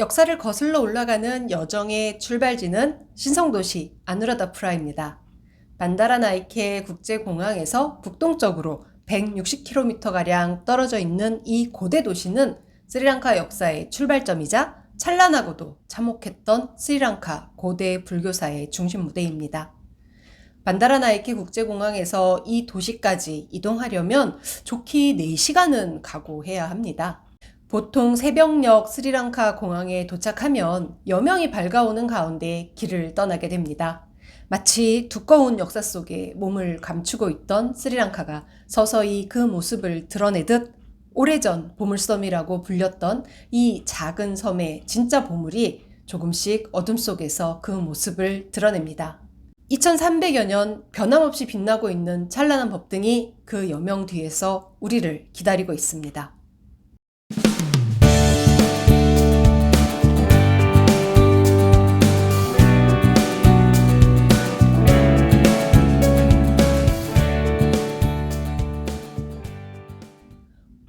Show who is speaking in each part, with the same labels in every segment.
Speaker 1: 역사를 거슬러 올라가는 여정의 출발지는 신성도시 아누라다푸라입니다. 반다라나이케 국제공항에서 북동쪽으로 160km가량 떨어져 있는 이 고대 도시는 스리랑카 역사의 출발점이자 찬란하고도 참혹했던 스리랑카 고대 불교사의 중심 무대입니다. 반다라나이케 국제공항에서 이 도시까지 이동하려면 좋기 4시간은 각오해야 합니다. 보통 새벽녘 스리랑카 공항에 도착하면 여명이 밝아오는 가운데 길을 떠나게 됩니다. 마치 두꺼운 역사 속에 몸을 감추고 있던 스리랑카가 서서히 그 모습을 드러내듯 오래전 보물섬이라고 불렸던 이 작은 섬의 진짜 보물이 조금씩 어둠 속에서 그 모습을 드러냅니다. 2300여 년 변함없이 빛나고 있는 찬란한 법등이 그 여명 뒤에서 우리를 기다리고 있습니다.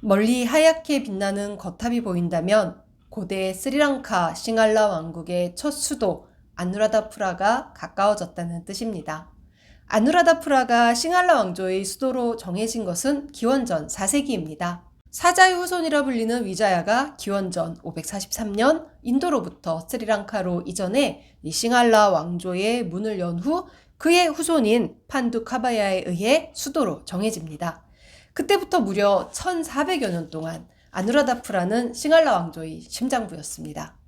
Speaker 1: 멀리 하얗게 빛나는 거탑이 보인다면 고대 스리랑카 싱할라 왕국의 첫 수도 아누라다푸라가 가까워졌다는 뜻입니다. 아누라다푸라가 싱할라 왕조의 수도로 정해진 것은 기원전 4세기입니다. 사자의 후손이라 불리는 위자야가 기원전 543년 인도로부터 스리랑카로 이전해 싱할라 왕조의 문을 연 후 그의 후손인 판두카바야에 의해 수도로 정해집니다. 그때부터 무려 1400여 년 동안 아누라다푸라는 싱할라 왕조의 심장부였습니다.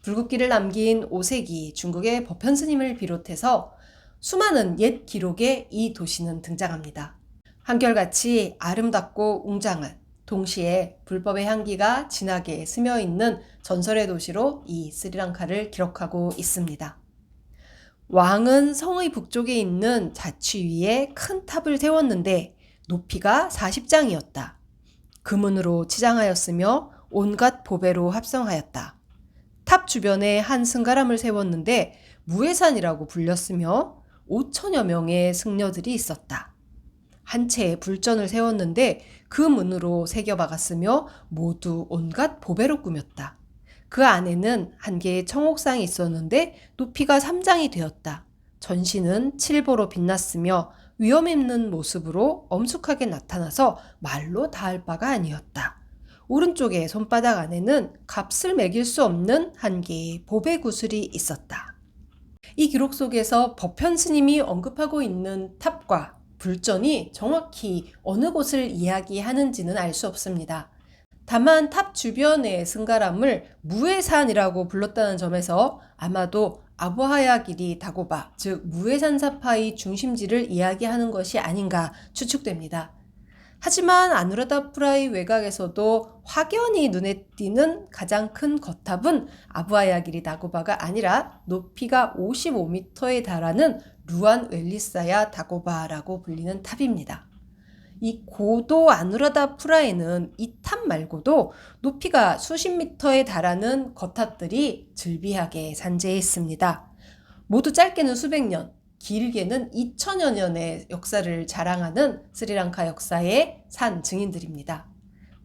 Speaker 1: 불국기를 남긴 5세기 중국의 법현 스님을 비롯해서 수많은 옛 기록에 이 도시는 등장합니다. 한결같이 아름답고 웅장한, 동시에 불법의 향기가 진하게 스며있는 전설의 도시로 이 스리랑카를 기록하고 있습니다. 왕은 성의 북쪽에 있는 자취 위에 큰 탑을 세웠는데 높이가 40장이었다. 금은으로 치장하였으며 온갖 보배로 합성하였다. 탑 주변에 한 승가람을 세웠는데 무해산이라고 불렸으며 5천여 명의 승려들이 있었다. 한 채의 불전을 세웠는데 그 문으로 새겨박았으며 모두 온갖 보배로 꾸몄다. 그 안에는 한 개의 청옥상이 있었는데 높이가 3장이 되었다. 전신은 칠보로 빛났으며 위험 있는 모습으로 엄숙하게 나타나서 말로 다할 바가 아니었다. 오른쪽의 손바닥 안에는 값을 매길 수 없는 한 개의 보배 구슬이 있었다. 이 기록 속에서 법현 스님이 언급하고 있는 탑과 불전이 정확히 어느 곳을 이야기하는지는 알 수 없습니다. 다만 탑 주변의 승가람을 무해산이라고 불렀다는 점에서 아마도 아부하야기리 다고바, 즉 무해산사파의 중심지를 이야기하는 것이 아닌가 추측됩니다. 하지만 아누라다푸라의 외곽에서도 확연히 눈에 띄는 가장 큰 거탑은 아부하야기리 다고바가 아니라 높이가 55m에 달하는 루안 웰리사야 다고바라고 불리는 탑입니다. 이 고도 아누라다푸라에는 이 탑 말고도 높이가 수십 미터에 달하는 거탑들이 즐비하게 산재해 있습니다. 모두 짧게는 수백 년, 길게는 2000여 년의 역사를 자랑하는 스리랑카 역사의 산 증인들입니다.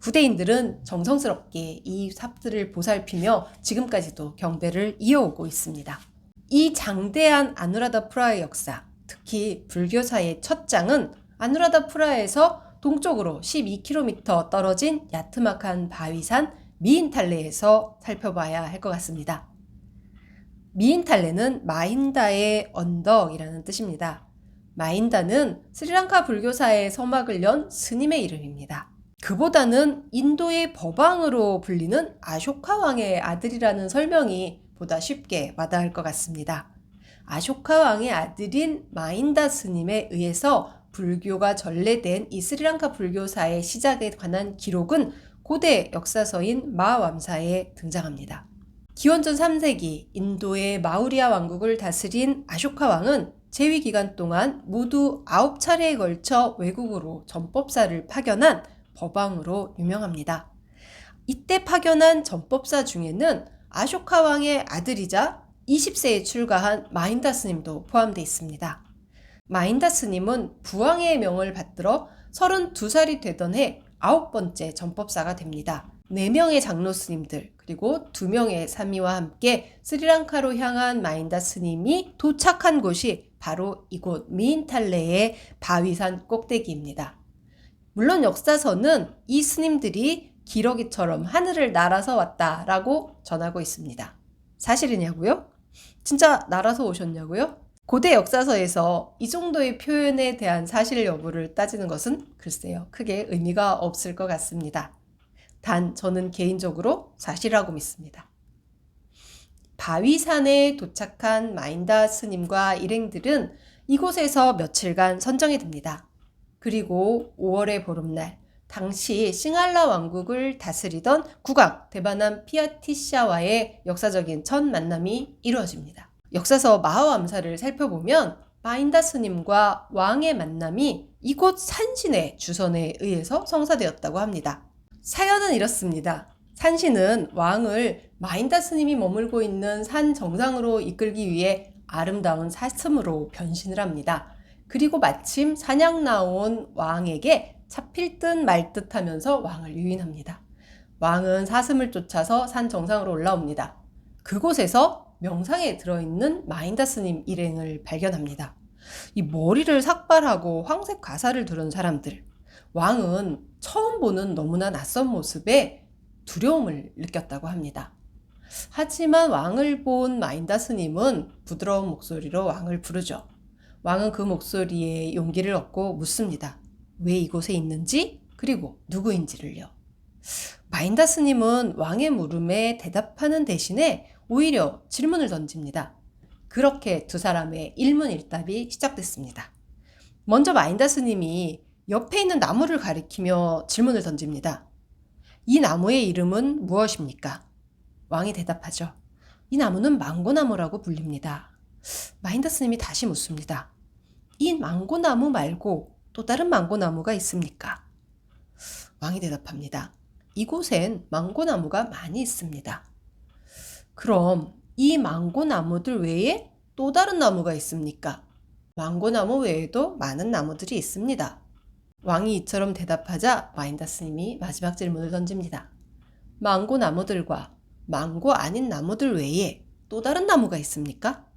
Speaker 1: 후대인들은 정성스럽게 이 탑들을 보살피며 지금까지도 경배를 이어오고 있습니다. 이 장대한 아누라다푸라의 역사, 특히 불교사의 첫 장은 아누라다푸라에서 동쪽으로 12km 떨어진 야트막한 바위산 미인탈레에서 살펴봐야 할 것 같습니다. 미인탈레는 마힌다의 언덕이라는 뜻입니다. 마힌다는 스리랑카 불교사의 서막을 연 스님의 이름입니다. 그보다는 인도의 법왕으로 불리는 아쇼카 왕의 아들이라는 설명이 보다 쉽게 와닿을 것 같습니다. 아쇼카 왕의 아들인 마힌다 스님에 의해서 불교가 전래된 이 스리랑카 불교사의 시작에 관한 기록은 고대 역사서인 마완사에 등장합니다. 기원전 3세기 인도의 마우리아 왕국을 다스린 아쇼카 왕은 재위 기간 동안 모두 9차례에 걸쳐 외국으로 전법사를 파견한 법왕으로 유명합니다. 이때 파견한 전법사 중에는 아쇼카 왕의 아들이자 20세에 출가한 마힌다 스님도 포함되어 있습니다. 마힌다 스님은 부왕의 명을 받들어 32살이 되던 해 9번째 전법사가 됩니다. 4명의 장로 스님들 그리고 2명의 사미와 함께 스리랑카로 향한 마인다 스님이 도착한 곳이 바로 이곳 미인탈레의 바위산 꼭대기입니다. 물론 역사서는 이 스님들이 기러기처럼 하늘을 날아서 왔다라고 전하고 있습니다. 사실이냐고요? 진짜 날아서 오셨냐고요? 고대 역사서에서 이 정도의 표현에 대한 사실 여부를 따지는 것은 글쎄요, 크게 의미가 없을 것 같습니다. 단 저는 개인적으로 사실이라고 믿습니다. 바위산에 도착한 마인다 스님과 일행들은 이곳에서 며칠간 선정이 됩니다. 그리고 5월의 보름날, 당시 싱할라 왕국을 다스리던 국왕 데바남 피아티샤와의 역사적인 첫 만남이 이루어집니다. 역사서 마하암사를 살펴보면 마인다 스님과 왕의 만남이 이곳 산신의 주선에 의해서 성사되었다고 합니다. 사연은 이렇습니다. 산신은 왕을 마인다 스님이 머물고 있는 산 정상으로 이끌기 위해 아름다운 사슴으로 변신을 합니다. 그리고 마침 사냥 나온 왕에게 잡힐 듯 말 듯 하면서 왕을 유인합니다. 왕은 사슴을 쫓아서 산 정상으로 올라옵니다. 그곳에서 명상에 들어있는 마인다 스님 일행을 발견합니다. 이 머리를 삭발하고 황색 가사를 두른 사람들. 왕은 처음 보는 너무나 낯선 모습에 두려움을 느꼈다고 합니다. 하지만 왕을 본 마인다 스님은 부드러운 목소리로 왕을 부르죠. 왕은 그 목소리에 용기를 얻고 묻습니다. 왜 이곳에 있는지 그리고 누구인지를요. 마인다 스님은 왕의 물음에 대답하는 대신에 오히려 질문을 던집니다. 그렇게 두 사람의 일문일답이 시작됐습니다. 먼저 마인다 스님이 옆에 있는 나무를 가리키며 질문을 던집니다. 이 나무의 이름은 무엇입니까? 왕이 대답하죠. 이 나무는 망고나무라고 불립니다. 마인다 스님이 다시 묻습니다. 이 망고나무 말고 또 다른 망고나무가 있습니까? 왕이 대답합니다. 이곳엔 망고나무가 많이 있습니다. 그럼 이 망고나무들 외에 또 다른 나무가 있습니까? 망고나무 외에도 많은 나무들이 있습니다. 왕이 이처럼 대답하자 마인다 스님이 마지막 질문을 던집니다. 망고나무들과 망고 아닌 나무들 외에 또 다른 나무가 있습니까?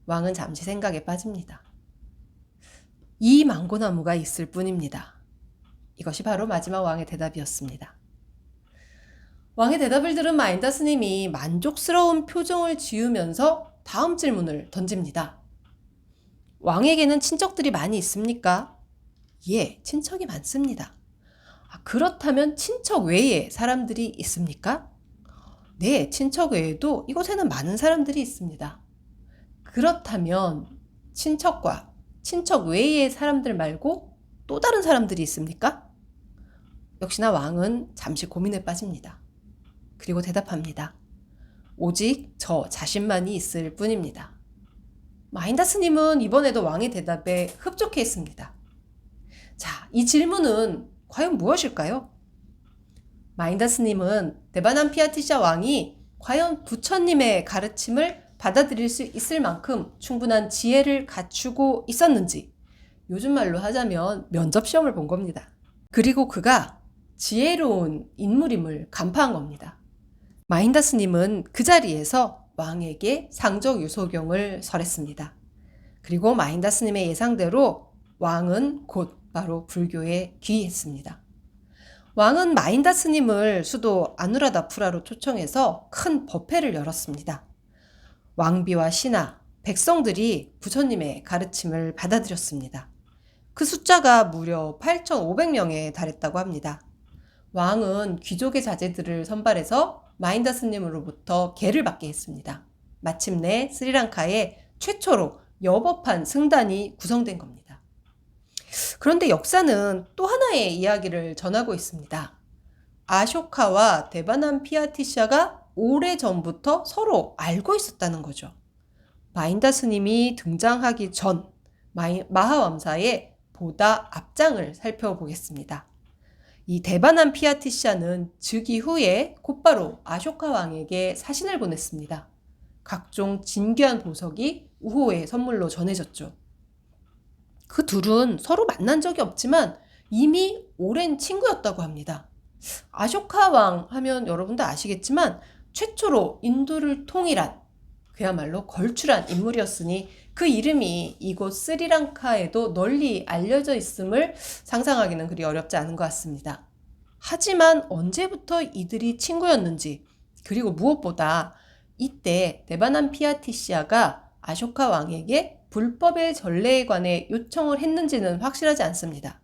Speaker 1: 왕은 잠시 생각에 빠집니다. 이 망고나무가 있을 뿐입니다. 이것이 바로 마지막 왕의 대답이었습니다. 왕의 대답을 들은 마인다 스님이 만족스러운 표정을 지으면서 다음 질문을 던집니다. 왕에게는 친척들이 많이 있습니까? 예, 친척이 많습니다. 그렇다면 친척 외에 사람들이 있습니까? 네, 친척 외에도 이곳에는 많은 사람들이 있습니다. 그렇다면 친척과 친척 외의 사람들 말고 또 다른 사람들이 있습니까? 역시나 왕은 잠시 고민에 빠집니다. 그리고 대답합니다. 오직 저 자신만이 있을 뿐입니다. 마인다 스님은 이번에도 왕의 대답에 흡족해 했습니다. 자, 이 질문은 과연 무엇일까요? 마인다 스님은 데바남 피아티샤 왕이 과연 부처님의 가르침을 받아들일 수 있을 만큼 충분한 지혜를 갖추고 있었는지, 요즘 말로 하자면 면접 시험을 본 겁니다. 그리고 그가 지혜로운 인물임을 간파한 겁니다. 마인다 스님은 그 자리에서 왕에게 상적 유소경을 설했습니다. 그리고 마인다 스님의 예상대로 왕은 곧 바로 불교에 귀의했습니다. 왕은 마인다 스님을 수도 아누라다푸라로 초청해서 큰 법회를 열었습니다. 왕비와 신하, 백성들이 부처님의 가르침을 받아들였습니다. 그 숫자가 무려 8,500명에 달했다고 합니다. 왕은 귀족의 자제들을 선발해서 마인다 스님으로부터 계를 받게 했습니다. 마침내 스리랑카에 최초로 여법한 승단이 구성된 겁니다. 그런데 역사는 또 하나의 이야기를 전하고 있습니다. 아쇼카와 데바남 피아티샤가 오래전부터 서로 알고 있었다는 거죠. 마인다 스님이 등장하기 전 마하암사의 보다 앞장을 살펴보겠습니다. 이 데바남 피아티샤는 즉위 후에 곧바로 아쇼카 왕에게 사신을 보냈습니다. 각종 진귀한 보석이 우호의 선물로 전해졌죠. 그 둘은 서로 만난 적이 없지만 이미 오랜 친구였다고 합니다. 아쇼카 왕 하면 여러분도 아시겠지만 최초로 인도를 통일한 그야말로 걸출한 인물이었으니 그 이름이 이곳 스리랑카에도 널리 알려져 있음을 상상하기는 그리 어렵지 않은 것 같습니다. 하지만 언제부터 이들이 친구였는지, 그리고 무엇보다 이때 데바남피아티시아가 아쇼카 왕에게 불법의 전례에 관해 요청을 했는지는 확실하지 않습니다.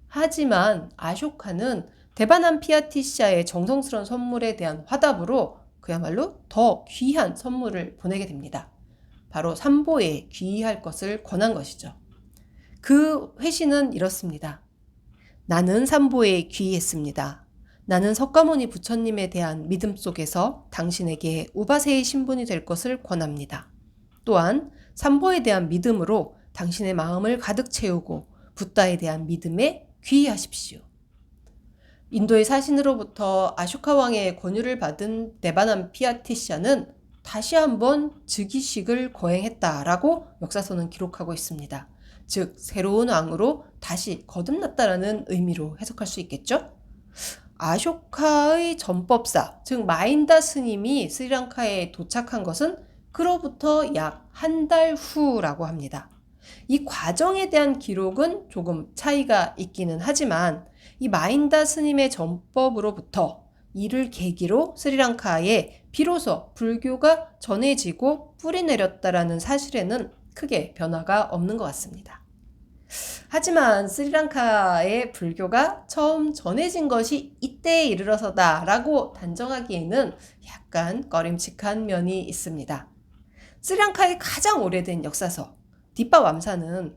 Speaker 1: 하지만 아쇼카는 데바남피아티시아의 정성스러운 선물에 대한 화답으로 그야말로 더 귀한 선물을 보내게 됩니다. 바로 삼보에 귀의할 것을 권한 것이죠. 그 회신은 이렇습니다. 나는 삼보에 귀의했습니다. 나는 석가모니 부처님에 대한 믿음 속에서 당신에게 우바세의 신분이 될 것을 권합니다. 또한 삼보에 대한 믿음으로 당신의 마음을 가득 채우고 붓다에 대한 믿음에 귀의하십시오. 인도의 사신으로부터 아쇼카 왕의 권유를 받은 데바남피아티시아는 다시 한번 즉위식을 거행했다라고 역사서는 기록하고 있습니다. 즉 새로운 왕으로 다시 거듭났다라는 의미로 해석할 수 있겠죠? 아쇼카의 전법사, 즉 마인다 스님이 스리랑카에 도착한 것은 그로부터 약 한 달 후라고 합니다. 이 과정에 대한 기록은 조금 차이가 있기는 하지만 이 마인다 스님의 전법으로부터 이를 계기로 스리랑카에 비로소 불교가 전해지고 뿌리내렸다라는 사실에는 크게 변화가 없는 것 같습니다. 하지만 스리랑카의 불교가 처음 전해진 것이 이때에 이르러서다라고 단정하기에는 약간 꺼림칙한 면이 있습니다. 스리랑카의 가장 오래된 역사서 뒷바암사는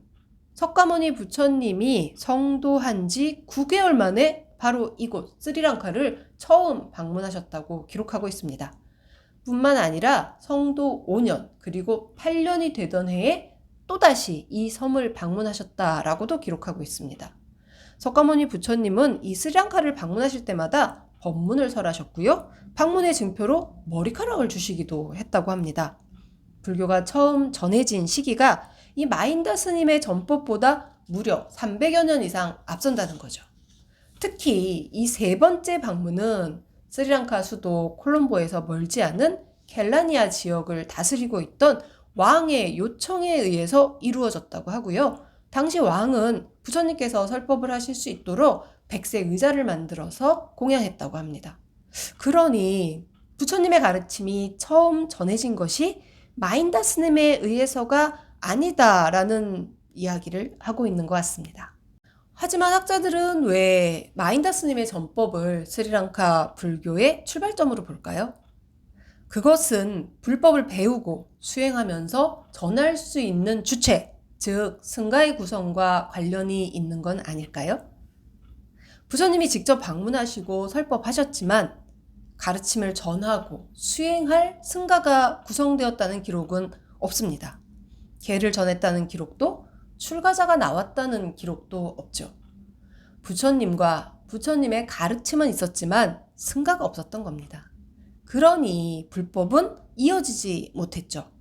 Speaker 1: 석가모니 부처님이 성도한 지 9개월 만에 바로 이곳 스리랑카를 처음 방문하셨다고 기록하고 있습니다. 뿐만 아니라 성도 5년 그리고 8년이 되던 해에 또다시 이 섬을 방문하셨다라고도 기록하고 있습니다. 석가모니 부처님은 이 스리랑카를 방문하실 때마다 법문을 설하셨고요. 방문의 증표로 머리카락을 주시기도 했다고 합니다. 불교가 처음 전해진 시기가 이 마인다 스님의 전법보다 무려 300여 년 이상 앞선다는 거죠. 특히 이 세 번째 방문은 스리랑카 수도 콜롬보에서 멀지 않은 켈라니아 지역을 다스리고 있던 왕의 요청에 의해서 이루어졌다고 하고요. 당시 왕은 부처님께서 설법을 하실 수 있도록 백색 의자를 만들어서 공양했다고 합니다. 그러니 부처님의 가르침이 처음 전해진 것이 마인다 스님에 의해서가 아니다라는 이야기를 하고 있는 것 같습니다. 하지만 학자들은 왜 마인다 스님의 전법을 스리랑카 불교의 출발점으로 볼까요? 그것은 불법을 배우고 수행하면서 전할 수 있는 주체, 즉 승가의 구성과 관련이 있는 건 아닐까요? 부처님이 직접 방문하시고 설법하셨지만 가르침을 전하고 수행할 승가가 구성되었다는 기록은 없습니다. 계를 전했다는 기록도 출가자가 나왔다는 기록도 없죠. 부처님과 부처님의 가르침은 있었지만 승가가 없었던 겁니다. 그러니 불법은 이어지지 못했죠.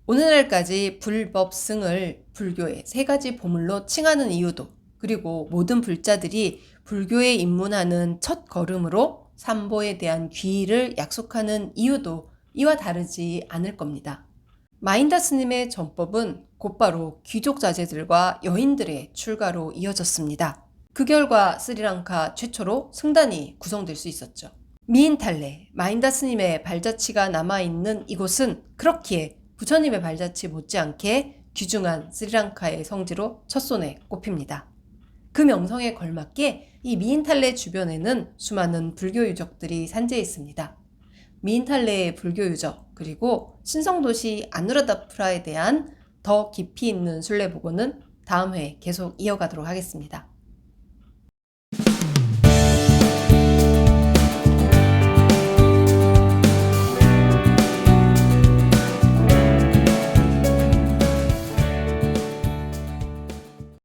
Speaker 1: 오늘날까지 불법승을 불교의 세 가지 보물로 칭하는 이유도, 그리고 모든 불자들이 불교에 입문하는 첫 걸음으로 삼보에 대한 귀의를 약속하는 이유도 이와 다르지 않을 겁니다. 마인다 스님의 전법은 곧바로 귀족 자제들과 여인들의 출가로 이어졌습니다. 그 결과 스리랑카 최초로 승단이 구성될 수 있었죠. 미인탈레, 마인다 스님의 발자취가 남아있는 이곳은 그렇기에 부처님의 발자취 못지않게 귀중한 스리랑카의 성지로 첫손에 꼽힙니다. 그 명성에 걸맞게 이 미인탈레 주변에는 수많은 불교 유적들이 산재해 있습니다. 미인탈레의 불교 유적, 그리고 신성도시 아누라다푸라에 대한 더 깊이 있는 순례 보고는 다음 회에 계속 이어가도록 하겠습니다.